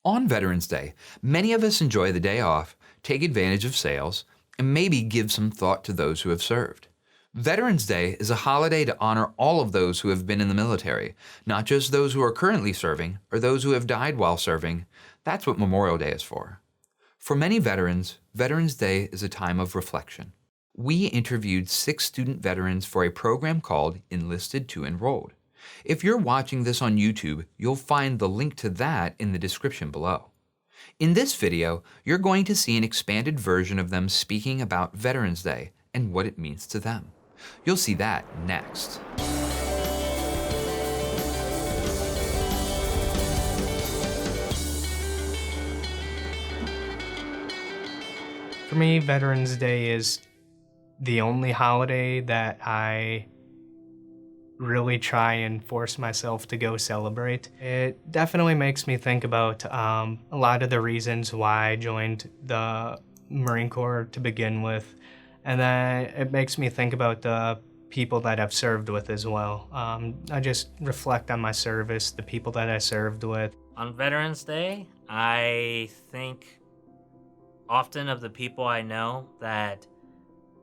On Veterans Day, many of us enjoy the day off, take advantage of sales, and maybe give some thought to those who have served. Veterans Day is a holiday to honor all of those who have been in the military, not just those who are currently serving or those who have died while serving. That's what Memorial Day is for. For many veterans, Veterans Day is a time of reflection. We interviewed 6 student veterans for a program called Enlisted to Enrolled. If you're watching this on YouTube, you'll find the link to that in the description below. In this video, you're going to see an expanded version of them speaking about Veterans Day and what it means to them. You'll see that next. For me, Veterans Day is the only holiday that I really try and force myself to go celebrate. It definitely makes me think about a lot of the reasons why I joined the Marine Corps to begin with, and then it makes me think about the people that I've served with as well. I just reflect on my service, the people that I served with. On Veterans Day, I think often of the people I know that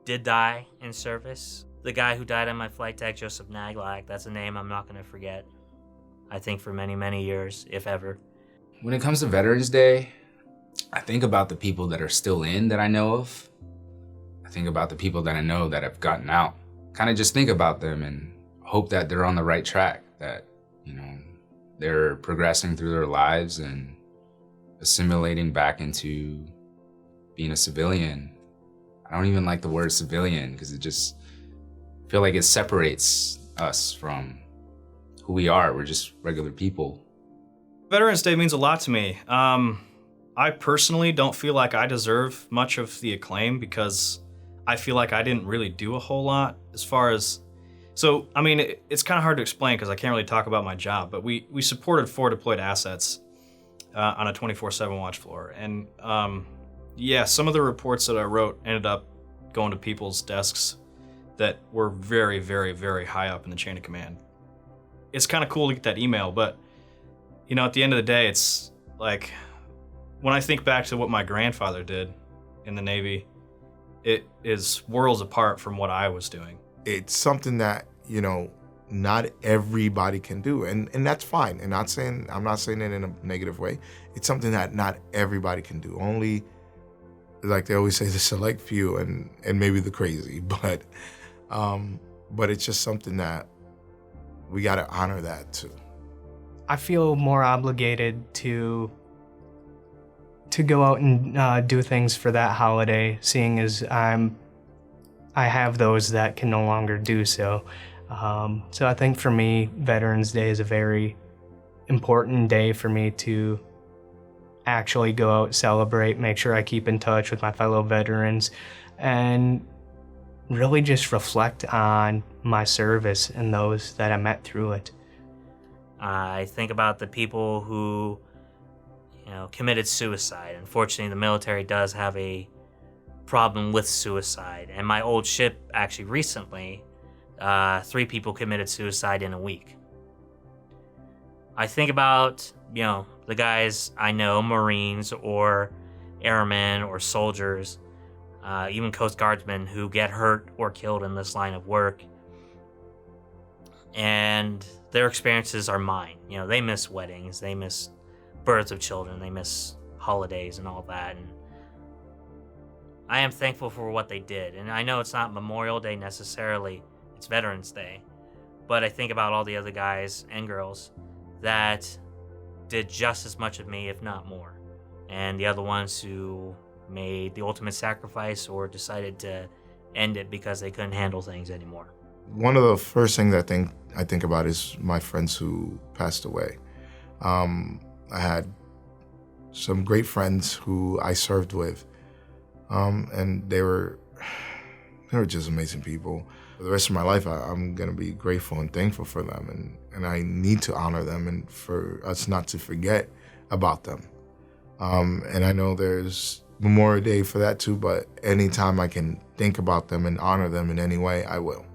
did die in service. The guy who died on my flight deck, Joseph Naglack, that's a name I'm not going to forget, I think, for many, many years, if ever. When it comes to Veterans Day, I think about the people that are still in that I know of. I think about the people that I know that have gotten out. Kind of just think about them and hope that they're on the right track, that, they're progressing through their lives and assimilating back into being a civilian. I don't even like the word civilian because I feel like it separates us from who we are. We're just regular people. Veterans Day means a lot to me. I personally don't feel like I deserve much of the acclaim because I feel like I didn't really do a whole lot as far as... So, it's kind of hard to explain because I can't really talk about my job, but we supported 4 deployed assets on a 24/7 watch floor. And some of the reports that I wrote ended up going to people's desks that were very, very, very high up in the chain of command. It's kind of cool to get that email, but at the end of the day, it's like, when I think back to what my grandfather did in the Navy, it is worlds apart from what I was doing. It's something that, not everybody can do, and that's fine. And I'm not saying it in a negative way. It's something that not everybody can do. Only, like they always say, the select few and maybe the crazy, but it's just something that we got to honor that too. I feel more obligated to go out and do things for that holiday, seeing as I have those that can no longer do so. So I think for me, Veterans Day is a very important day for me to actually go out, celebrate, make sure I keep in touch with my fellow veterans, and really just reflect on my service and those that I met through it. I think about the people who, committed suicide. Unfortunately, the military does have a problem with suicide. And my old ship, actually recently, 3 people committed suicide in a week. I think about, the guys I know, Marines or airmen or soldiers, even Coast Guardsmen who get hurt or killed in this line of work. And their experiences are mine. They miss weddings, they miss births of children, they miss holidays and all that. And I am thankful for what they did. And I know it's not Memorial Day necessarily, it's Veterans Day. But I think about all the other guys and girls that did just as much of me, if not more. And the other ones who made the ultimate sacrifice or decided to end it because they couldn't handle things anymore. One of the first things I think about is my friends who passed away. I had some great friends who I served with, and they were just amazing people. For the rest of my life, I'm gonna be grateful and thankful for them, and I need to honor them and for us not to forget about them. And I know there's Memorial Day for that too, but anytime I can think about them and honor them in any way, I will.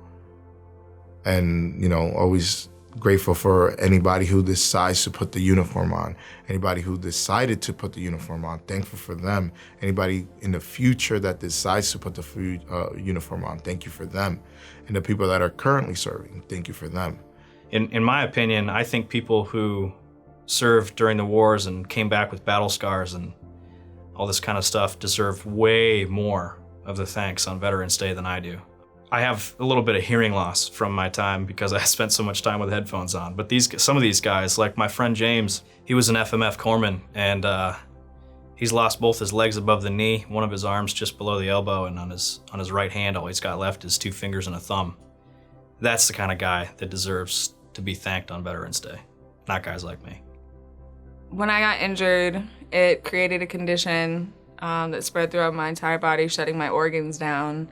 And, always Grateful for anybody who decides to put the uniform on, anybody who decided to put the uniform on, thankful for them. Anybody in the future that decides to put the uniform on, thank you for them. And the people that are currently serving, thank you for them. In my opinion, I think people who served during the wars and came back with battle scars and all this kind of stuff deserve way more of the thanks on Veterans Day than I do. I have a little bit of hearing loss from my time because I spent so much time with headphones on. But some of these guys, like my friend James, he was an FMF corpsman, and he's lost both his legs above the knee, one of his arms just below the elbow, and on his right hand, all he's got left is 2 fingers and a thumb. That's the kind of guy that deserves to be thanked on Veterans Day, not guys like me. When I got injured, it created a condition that spread throughout my entire body, shutting my organs down.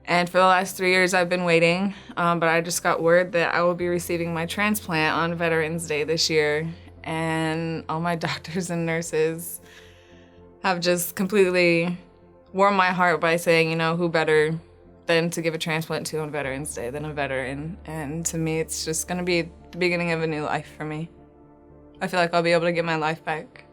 And for the last 3 years, I've been waiting, but I just got word that I will be receiving my transplant on Veterans Day this year. And all my doctors and nurses have just completely warmed my heart by saying, you know, who better than to give a transplant to on Veterans Day than a veteran. And to me, it's just gonna be the beginning of a new life for me. I feel like I'll be able to get my life back.